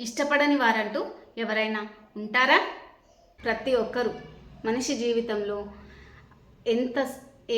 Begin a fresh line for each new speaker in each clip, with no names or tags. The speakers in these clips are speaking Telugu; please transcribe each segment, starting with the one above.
ఇష్టపడని వారంటూ ఎవరైనా ఉంటారా? ప్రతి ఒక్కరు మనిషి జీవితంలో ఎంత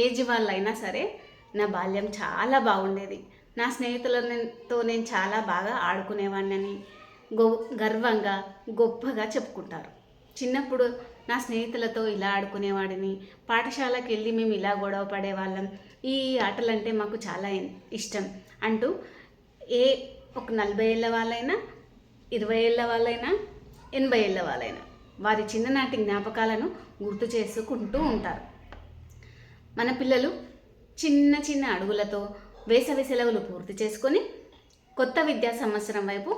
ఏజ్ వాళ్ళైనా సరే నా బాల్యం చాలా బాగుండేది, నా స్నేహితులతో నేను చాలా బాగా ఆడుకునేవాడిని గర్వంగా గొప్పగా చెప్పుకుంటారు. చిన్నప్పుడు నా స్నేహితులతో ఇలా ఆడుకునేవాడిని, పాఠశాలకు వెళ్ళి మేము ఇలా గొడవ పడేవాళ్ళం, ఈ ఆటలంటే మాకు చాలా ఇష్టం అంటూ ఏ ఒక 40 ఏళ్ళ వాళ్ళైనా, 20 ఏళ్ళ వాళ్ళైనా, 80 ఏళ్ళ వాళ్ళైనా వారి చిన్ననాటి జ్ఞాపకాలను గుర్తు చేసుకుంటూ ఉంటారు. మన పిల్లలు చిన్న చిన్న అడుగులతో వేసవి సెలవులు పూర్తి చేసుకొని కొత్త విద్యా సంవత్సరం వైపు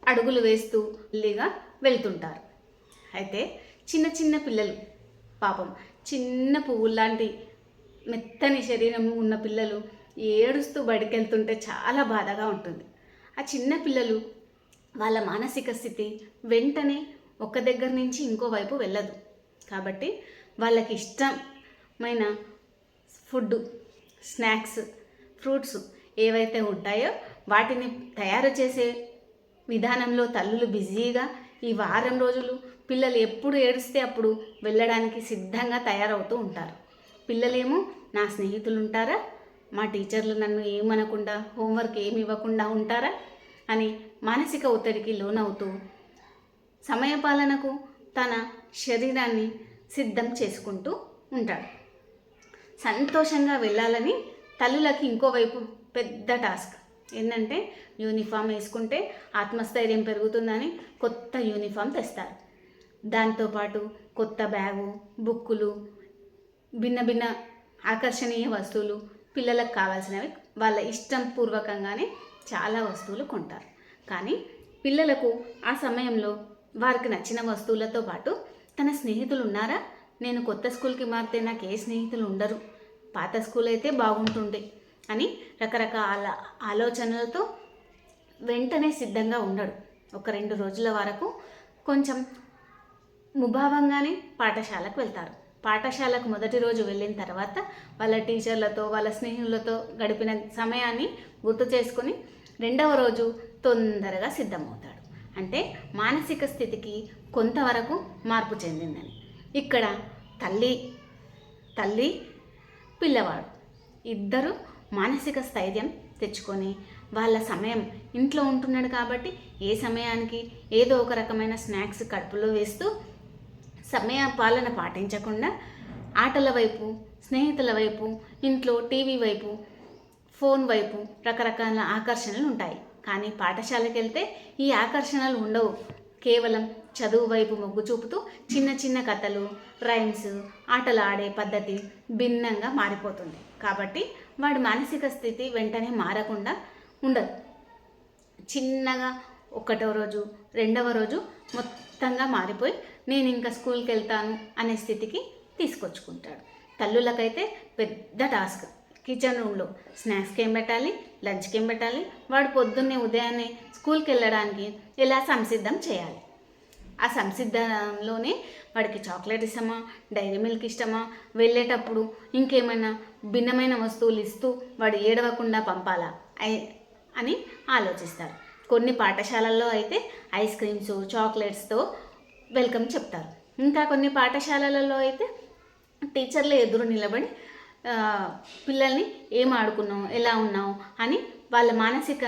అడుగులు వేస్తూ మెల్లిగా వెళ్తుంటారు. అయితే చిన్న చిన్న పిల్లలు పాపం చిన్న పువ్వులాంటి మెత్తని శరీరం ఉన్న పిల్లలు ఏడుస్తూ బడికి వెళ్తుంటే చాలా బాధగా ఉంటుంది. ఆ చిన్న పిల్లలు వాళ్ళ మానసిక స్థితి వెంటనే ఒక దగ్గర నుంచి ఇంకో వైపు వెళ్ళదు. కాబట్టి వాళ్ళకి ఇష్టమైన ఫుడ్, స్నాక్స్, ఫ్రూట్స్ ఏవైతే ఉంటాయో వాటిని తయారు చేసే విధానంలో తల్లులు బిజీగా ఈ వారం రోజులు పిల్లలు ఎప్పుడు ఏడిస్తే అప్పుడు వెళ్ళడానికి సిద్ధంగా తయారవుతూ ఉంటారు. పిల్లలేమో నా స్నేహితులు ఉంటారా, మా టీచర్లు నన్ను ఏమనకుండా హోంవర్క్ ఏమి ఇవ్వకుండా ఉంటారా అని మానసిక ఒత్తిడికి లోనవుతూ సమయపాలనకు తన శరీరాన్ని సిద్ధం చేసుకుంటూ ఉంటాడు. సంతోషంగా వెళ్ళాలని తల్లులకి ఇంకోవైపు పెద్ద టాస్క్ ఏంటంటే యూనిఫామ్ వేసుకుంటే ఆత్మస్థైర్యం పెరుగుతుందని కొత్త యూనిఫామ్ తెస్తారు. దాంతోపాటు కొత్త బ్యాగు, బుక్కులు, భిన్న భిన్న ఆకర్షణీయ వస్తువులు, పిల్లలకు కావాల్సినవి వాళ్ళ ఇష్టం పూర్వకంగానే చాలా వస్తువులు కొంటారు. కానీ పిల్లలకు ఆ సమయంలో వారికి నచ్చిన వస్తువులతో పాటు తన స్నేహితులు ఉన్నారా, నేను కొత్త స్కూల్కి మారితే నాకు ఏ స్నేహితులు ఉండరు, పాత స్కూల్ అయితే బాగుంటుండే అని రకరకాల ఆలోచనలతో వెంటనే సిద్ధంగా ఉండడు. ఒక 2 రోజుల వరకు కొంచెం ముభావంగానే పాఠశాలకు వెళ్తారు. పాఠశాలకు మొదటి రోజు వెళ్ళిన తర్వాత వాళ్ళ టీచర్లతో, వాళ్ళ స్నేహితులతో గడిపిన సమయాన్ని గుర్తు చేసుకొని 2వ రోజు తొందరగా సిద్ధమవుతాడు. అంటే మానసిక స్థితికి కొంతవరకు మార్పు చెందిందని. ఇక్కడ తల్లి పిల్లవాడు ఇద్దరు మానసిక స్థైర్యం తెచ్చుకొని వాళ్ళ సమయం ఇంట్లో ఉంటున్నాడు కాబట్టి ఏ సమయానికి ఏదో ఒక రకమైన స్నాక్స్ కడుపులో వేస్తూ సమయ పాలన పాటించకుండా ఆటల వైపు, స్నేహితుల వైపు, ఇంట్లో టీవీ వైపు, ఫోన్ వైపు రకరకాల ఆకర్షణలు ఉంటాయి. కానీ పాఠశాలకు వెళ్తే ఈ ఆకర్షణలు ఉండవు. కేవలం చదువు వైపు మొగ్గు చూపుతూ చిన్న చిన్న కథలు, రైమ్స్, ఆటలు ఆడే పద్ధతి భిన్నంగా మారిపోతుంది. కాబట్టి వాడి మానసిక స్థితి వెంటనే మారకుండా ఉండదు. చిన్నగా 1వ రోజు, 2వ రోజు మొత్తంగా మారిపోయి నేను ఇంకా స్కూల్కి వెళ్తాను అనే స్థితికి తీసుకొచ్చుకుంటాడు. తల్లులకైతే పెద్ద టాస్క్ కిచెన్ రూమ్లో స్నాక్స్కి ఏం పెట్టాలి, లంచ్కి ఏం పెట్టాలి, వాడు పొద్దున్నే ఉదయాన్నే స్కూల్కి వెళ్ళడానికి ఎలా సంసిద్ధం చేయాలి. ఆ సంసిద్ధంలోనే వాడికి చాక్లెట్ ఇష్టమా, డైరీ మిల్క్ ఇష్టమా, వెళ్ళేటప్పుడు ఇంకేమైనా భిన్నమైన వస్తువులు ఇస్తూ వాడు ఏడవకుండా పంపాలా అని ఆలోచిస్తారు. కొన్ని పాఠశాలల్లో అయితే ఐస్ క్రీమ్స్, చాక్లెట్స్తో వెల్కమ్ చెప్తారు. ఇంకా కొన్ని పాఠశాలలలో అయితే టీచర్లు ఎదురు నిలబడి పిల్లల్ని ఏం ఆడుకున్నావు, ఎలా ఉన్నావు అని వాళ్ళ మానసిక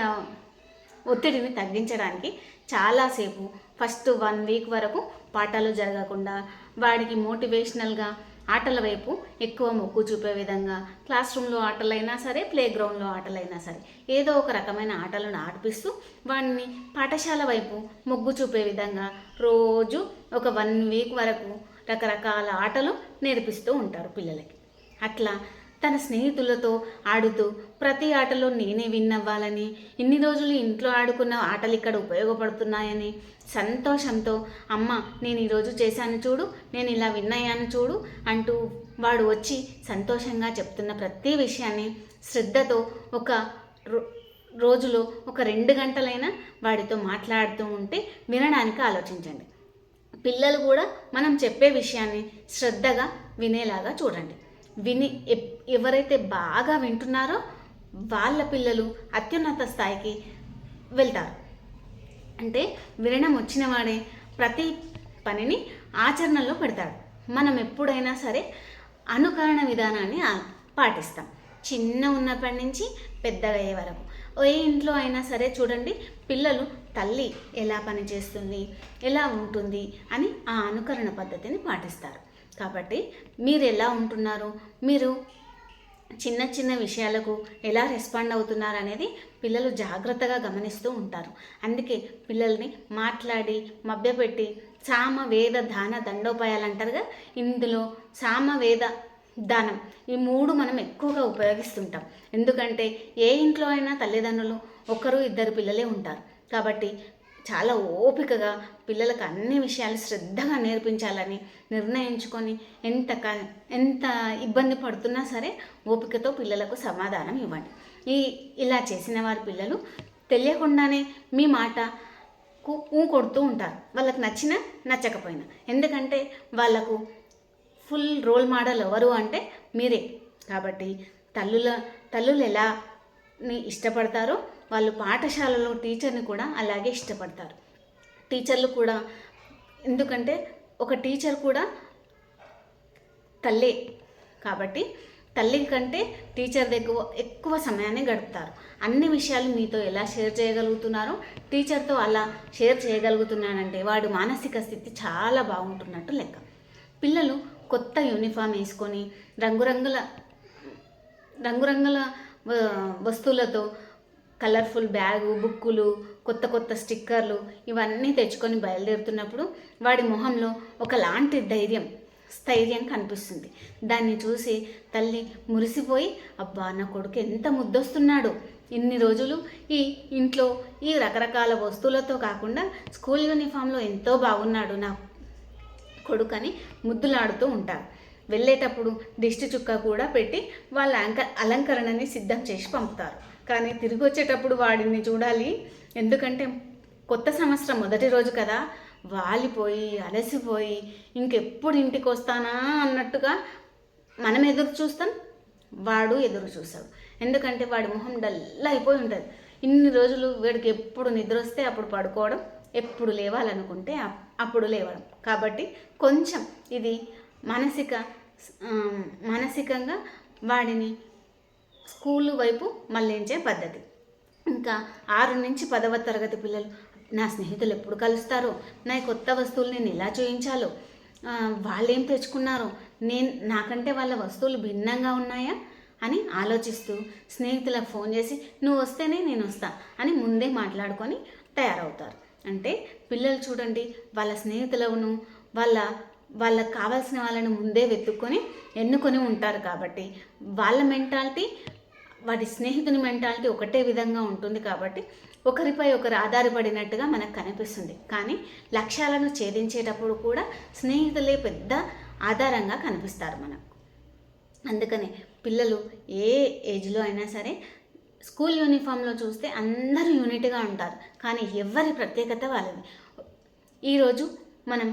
ఒత్తిడిని తగ్గించడానికి చాలాసేపు ఫస్ట్ 1 వీక్ వరకు పాఠాలు జరగకుండా వాడికి మోటివేషనల్గా ఆటల వైపు ఎక్కువ మొగ్గు చూపే విధంగా క్లాస్ రూమ్లో ఆటలైనా సరే, ప్లే గ్రౌండ్లో ఆటలైనా సరే ఏదో ఒక రకమైన ఆటలను ఆడిపిస్తూ వాడిని పాఠశాల వైపు మొగ్గు చూపే విధంగా రోజు ఒక 1 వీక్ వరకు రకరకాల ఆటలు నేర్పిస్తూ ఉంటారు పిల్లలకి. అట్లా తన స్నేహితులతో ఆడుతూ ప్రతి ఆటలో నేనే విన్ అవ్వాలని, ఇన్ని రోజులు ఇంట్లో ఆడుకున్న ఆటలు ఇక్కడ ఉపయోగపడుతున్నాయని సంతోషంతో అమ్మ నేను ఈరోజు చేశాను చూడు, నేను ఇలా విన్ అయ్యాను చూడు అంటూ వాడు వచ్చి సంతోషంగా చెప్తున్న ప్రతి విషయాన్ని శ్రద్ధతో ఒక రోజులో ఒక 2 గంటలైనా వాడితో మాట్లాడుతూ ఉంటే వినడానికి ఆలోచించండి. పిల్లలు కూడా మనం చెప్పే విషయాన్ని శ్రద్ధగా వినేలాగా చూడండి. ఎవరైతే బాగా వింటున్నారో వాళ్ళ పిల్లలు అత్యున్నత స్థాయికి వెళ్తారు. అంటే వినడం వచ్చిన వాడే ప్రతి పనిని ఆచరణలో పెడతాడు. మనం ఎప్పుడైనా సరే అనుకరణ విధానాన్ని పాటిస్తాం, చిన్న ఉన్నప్పటి నుంచి పెద్దగా అయ్యే వరకు. ఏ ఇంట్లో అయినా సరే చూడండి, పిల్లలు తల్లి ఎలా పని చేస్తుంది, ఎలా ఉంటుంది అని ఆ అనుకరణ పద్ధతిని పాటిస్తారు. కాబట్టి మీరు ఎలా ఉంటున్నారు, మీరు చిన్న చిన్న విషయాలకు ఎలా రెస్పాండ్ అవుతున్నారు అనేది పిల్లలు జాగ్రత్తగా గమనిస్తూ ఉంటారు. అందుకే పిల్లల్ని మాట్లాడి మభ్యపెట్టి సామ వేద దాన దండోపాయాలు అంటారుగా, ఇందులో సామ వేద దానం ఈ 3 మనం ఎక్కువగా ఉపయోగిస్తుంటాం. ఎందుకంటే ఏ ఇంట్లో అయినా తల్లిదండ్రులు 1-2 పిల్లలే ఉంటారు. కాబట్టి చాలా ఓపికగా పిల్లలకు అన్ని విషయాలు శ్రద్ధగా నేర్పించాలని నిర్ణయించుకొని ఎంత ఇబ్బంది పడుతున్నా సరే ఓపికతో పిల్లలకు సమాధానం ఇవ్వండి. ఇలా చేసిన వారి పిల్లలు తెలియకుండానే మీ మాటకు కొడుతూ ఉంటారు, వాళ్ళకి నచ్చినా నచ్చకపోయినా. ఎందుకంటే వాళ్ళకు ఫుల్ రోల్ మోడల్ ఎవరు అంటే మీరే. కాబట్టి తల్లులు ఎలా ఇష్టపడతారో వాళ్ళు పాఠశాలలో టీచర్ని కూడా అలాగే ఇష్టపడతారు. టీచర్లు కూడా, ఎందుకంటే ఒక టీచర్ కూడా తల్లే. కాబట్టి తల్లి కంటే టీచర్ దగ్గర ఎక్కువ సమయాన్ని గడుపుతారు. అన్ని విషయాలు మీతో ఎలా షేర్ చేయగలుగుతున్నారో టీచర్తో అలా షేర్ చేయగలుగుతున్నానంటే వాడి మానసిక స్థితి చాలా బాగుంటున్నట్టు లెక్క. పిల్లలు కొత్త యూనిఫామ్ వేసుకొని రంగురంగుల వస్తువులతో కలర్ఫుల్ బ్యాగు, బుక్కులు, కొత్త స్టిక్కర్లు ఇవన్నీ తెచ్చుకొని బయలుదేరుతున్నప్పుడు వాడి మొహంలో ఒకలాంటి స్థైర్యం కనిపిస్తుంది. దాన్ని చూసి తల్లి మురిసిపోయి, అబ్బా నా కొడుకు ఎంత ముద్దొస్తున్నాడు, ఇన్ని రోజులు ఈ ఇంట్లో ఈ రకరకాల వస్తువులతో కాకుండా స్కూల్ యూనిఫామ్లో ఎంతో బాగున్నాడు నా కొడుకని ముద్దులాడుతూ ఉంటారు. వెళ్ళేటప్పుడు దిష్టి చుక్క కూడా పెట్టి వాళ్ళ అలంకరణని సిద్ధం చేసి పంపుతారు. కానీ తిరిగి వచ్చేటప్పుడు వాడిని చూడాలి, ఎందుకంటే కొత్త సంవత్సరం మొదటి రోజు కదా, వాలిపోయి అలసిపోయి ఇంకెప్పుడు ఇంటికి వస్తానా అన్నట్టుగా మనం ఎదురు చూస్తాం, వాడు ఎదురు చూస్తాడు. ఎందుకంటే వాడి మొహం డల్ అయిపోయి ఉంటుంది. ఇన్ని రోజులు వీడికి ఎప్పుడు నిద్ర వస్తే అప్పుడు పడుకోవడం, ఎప్పుడు లేవాలనుకుంటే అప్పుడు లేవడం. కాబట్టి కొంచెం ఇది మానసికంగా వాడిని స్కూలు వైపు మళ్ళించే పద్ధతి. ఇంకా 6 నుంచి 10వ తరగతి పిల్లలు, నా స్నేహితులు ఎప్పుడు కలుస్తారో, నా కొత్త వస్తువులు నేను ఎలా చూపించాలో, వాళ్ళేం తెచ్చుకున్నారో, నాకంటే వాళ్ళ వస్తువులు భిన్నంగా ఉన్నాయా అని ఆలోచిస్తూ స్నేహితులకు ఫోన్ చేసి నువ్వు వస్తేనే నేను వస్తా అని ముందే మాట్లాడుకొని తయారవుతారు. అంటే పిల్లలు చూడండి, వాళ్ళ స్నేహితులను వాళ్ళకు కావాల్సిన వాళ్ళని ముందే ఎన్నుకొని ఉంటారు. కాబట్టి వాళ్ళ మెంటాలిటీ, వాడి స్నేహితుని మెంటాలిటీ ఒకటే విధంగా ఉంటుంది. కాబట్టి ఒకరిపై ఒకరు ఆధారపడినట్టుగా మనకు కనిపిస్తుంది. కానీ లక్ష్యాలను ఛేదించేటప్పుడు కూడా స్నేహితులే పెద్ద ఆధారంగా కనిపిస్తారు మనకు. అందుకని పిల్లలు ఏ ఏజ్లో అయినా సరే స్కూల్ యూనిఫామ్లో చూస్తే అందరూ యూనిట్గా ఉంటారు, కానీ ఎవరి ప్రత్యేకత వాళ్ళది. ఈరోజు మనం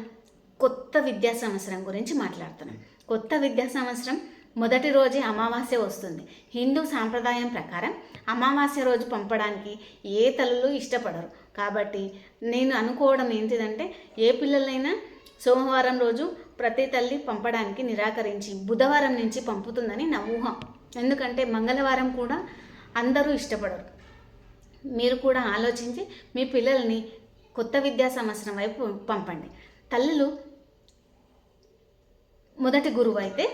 కొత్త విద్యా సంవత్సరం గురించి మాట్లాడుతున్నాం. కొత్త విద్యా సంవత్సరం మొదటి రోజే అమావాస్య వస్తుంది. హిందూ సాంప్రదాయం ప్రకారం అమావాస్య రోజు పంపడానికి ఏ తల్లులు ఇష్టపడరు. కాబట్టి నేను అనుకోవడం ఏంటిదంటే, ఏ పిల్లలైనా సోమవారం రోజు ప్రతి తల్లి పంపడానికి నిరాకరించి బుధవారం నుంచి పంపుతుందని నా ఊహ. ఎందుకంటే మంగళవారం కూడా అందరూ ఇష్టపడరు. మీరు కూడా ఆలోచించి మీ పిల్లల్ని కొత్త విద్యా సంవత్సరం వైపు పంపండి. తల్లులు మొదటి గురువు అయితే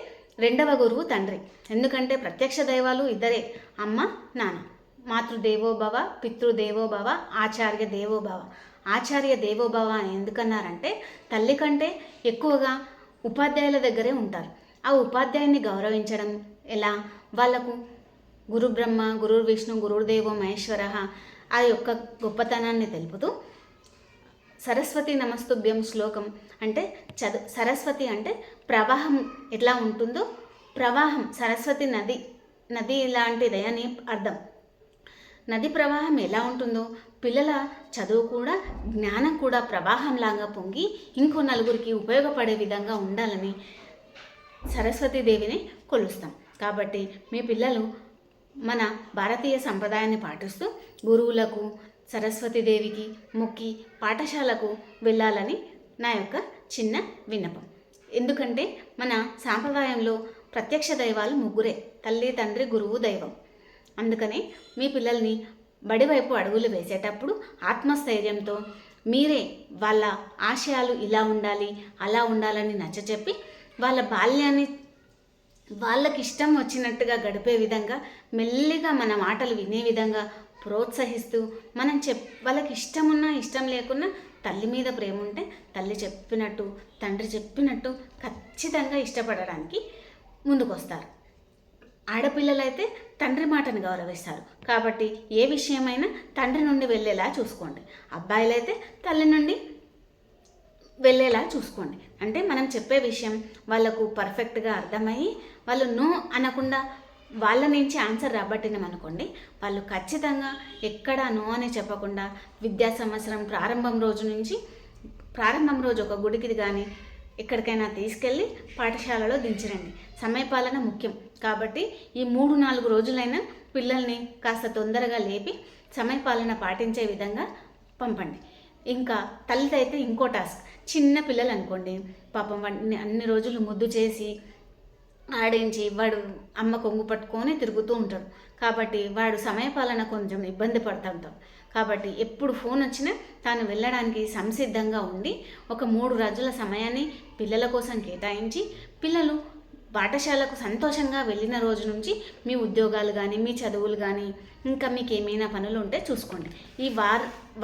రెండవ గురువు తండ్రి. ఎందుకంటే ప్రత్యక్ష దైవాలు ఇద్దరే, అమ్మ నాన్న. మాతృదేవోభవ, పితృదేవోభవ, ఆచార్య దేవోభవ. ఆచార్య దేవోభవ అని ఎందుకన్నారంటే తల్లి కంటే ఎక్కువగా ఉపాధ్యాయుల దగ్గరే ఉంటారు. ఆ ఉపాధ్యాయుని గౌరవించడం ఎలా, వాళ్ళకు గురు బ్రహ్మ, గురు విష్ణు, గురుదేవో మహేశ్వర ఆ యొక్క గొప్పతనాన్ని తెలుపుతూ సరస్వతి నమస్తుభ్యం శ్లోకం అంటే సరస్వతి అంటే ప్రవాహం ఎట్లా ఉంటుందో, ప్రవాహం సరస్వతి నది లాంటిదే అని అర్థం. నది ప్రవాహం ఎలా ఉంటుందో పిల్లల చదువు కూడా, జ్ఞానం కూడా ప్రవాహంలాగా పొంగి ఇంకో నలుగురికి ఉపయోగపడే విధంగా ఉండాలని సరస్వతీదేవిని కొలుస్తాం. కాబట్టి మీ పిల్లలు మన భారతీయ సంప్రదాయాన్ని పాటిస్తూ గురువులకు సరస్వతీదేవికి మొక్కి పాఠశాలకు వెళ్ళాలని నా యొక్క చిన్న విన్నపం. ఎందుకంటే మన సాంప్రదాయంలో ప్రత్యక్ష దైవాలు ముగ్గురే: తల్లి, తండ్రి, గురువు, దైవం. అందుకని మీ పిల్లల్ని బడి వైపు అడుగులు వేసేటప్పుడు ఆత్మస్థైర్యంతో మీరే వాళ్ళ ఆశయాలు ఇలా ఉండాలి, అలా ఉండాలని నచ్చచెప్పి వాళ్ళ బాల్యాన్ని వాళ్ళకి ఇష్టం వచ్చినట్టుగా గడిపే విధంగా మెల్లిగా మన మాటలు వినే విధంగా ప్రోత్సహిస్తూ మనం వాళ్ళకి ఇష్టం ఉన్నా ఇష్టం లేకున్నా తల్లి మీద ప్రేమ ఉంటే తల్లి చెప్పినట్టు, తండ్రి చెప్పినట్టు ఖచ్చితంగా ఇష్టపడడానికి ముందుకొస్తారు. ఆడపిల్లలైతే తండ్రి మాటను గౌరవిస్తారు. కాబట్టి ఏ విషయమైనా తండ్రి నుండి వెళ్ళేలా చూసుకోండి. అబ్బాయిలైతే తల్లి నుండి వెళ్ళేలా చూసుకోండి. అంటే మనం చెప్పే విషయం వాళ్ళకు పర్ఫెక్ట్గా అర్థమయ్యి వాళ్ళు నో అనకుండా వాళ్ళ నుంచి ఆన్సర్ రాబట్టినాం అనుకోండి, వాళ్ళు ఖచ్చితంగా ఎక్కడా నో అని చెప్పకుండా విద్యా సంవత్సరం ప్రారంభం రోజు ఒక గుడికి కానీ ఎక్కడికైనా తీసుకెళ్ళి పాఠశాలలో దించిరండి. సమయపాలన ముఖ్యం కాబట్టి ఈ 3-4 రోజులైనా పిల్లల్ని కాస్త తొందరగా లేపి సమయపాలన పాటించే విధంగా పంపండి. ఇంకా తల్లిదైతే ఇంకో టాస్క్, చిన్న పిల్లలు అనుకోండి, పాపం వాడిని అన్ని రోజులు ముద్దు చేసి ఆడించి వాడు అమ్మ కొంగు పట్టుకొని తిరుగుతూ ఉంటాడు. కాబట్టి వాడు సమయపాలన కొంచెం ఇబ్బంది పడుతుంటాడు. కాబట్టి ఎప్పుడు ఫోన్ వచ్చినా తాను వెళ్ళడానికి సంసిద్ధంగా ఉండి ఒక 3 రోజుల సమయాన్ని పిల్లల కోసం కేటాయించి, పిల్లలు పాఠశాలకు సంతోషంగా వెళ్ళిన రోజు నుంచి మీ ఉద్యోగాలు కానీ, మీ చదువులు కానీ, ఇంకా మీకు ఏమైనా పనులు ఉంటే చూసుకోండి. ఈ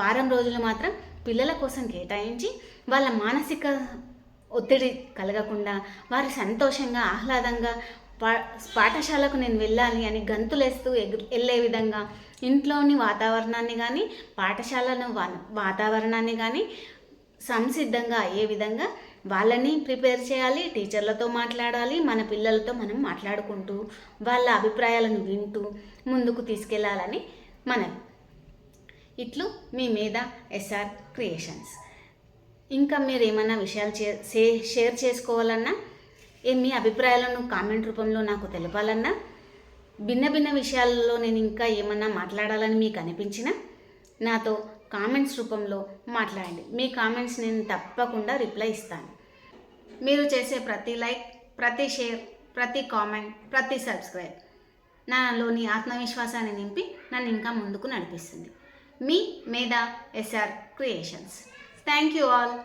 వారం రోజులు మాత్రం పిల్లల కోసం కేటాయించి వాళ్ళ మానసిక ఒత్తిడి కలగకుండా వారి సంతోషంగా, ఆహ్లాదంగా పాఠశాలకు నేను వెళ్ళాలి అని గంతులేస్తూ వెళ్ళే విధంగా ఇంట్లోని వాతావరణాన్ని కానీ, పాఠశాలను వాతావరణాన్ని కానీ సంసిద్ధంగా అయ్యే విధంగా వాళ్ళని ప్రిపేర్ చేయాలి. టీచర్లతో మాట్లాడాలి, మన పిల్లలతో మనం మాట్లాడుకుంటూ వాళ్ళ అభిప్రాయాలను వింటూ ముందుకు తీసుకెళ్లాలని మనవి. ఇట్లు మీ మీద ఎస్ఆర్ క్రియేషన్స్. ఇంకా మీరు ఏమన్నా విషయాలు షేర్ చేసుకోవాలన్నా, మీ అభిప్రాయాలను కామెంట్ రూపంలో నాకు తెలపాలన్నా, భిన్న విషయాలలో నేను ఇంకా ఏమన్నా మాట్లాడాలని మీకు అనిపించినా నాతో కామెంట్స్ రూపంలో మాట్లాడండి. మీ కామెంట్స్ నేను తప్పకుండా రిప్లై ఇస్తాను. మీరు చేసే ప్రతి లైక్, ప్రతి షేర్, ప్రతి కామెంట్, ప్రతి సబ్స్క్రైబ్ నాలోని ఆత్మవిశ్వాసాన్ని నింపి నన్ను ఇంకా ముందుకు నడిపిస్తుంది. మీ Medha SR creations. Thank you all.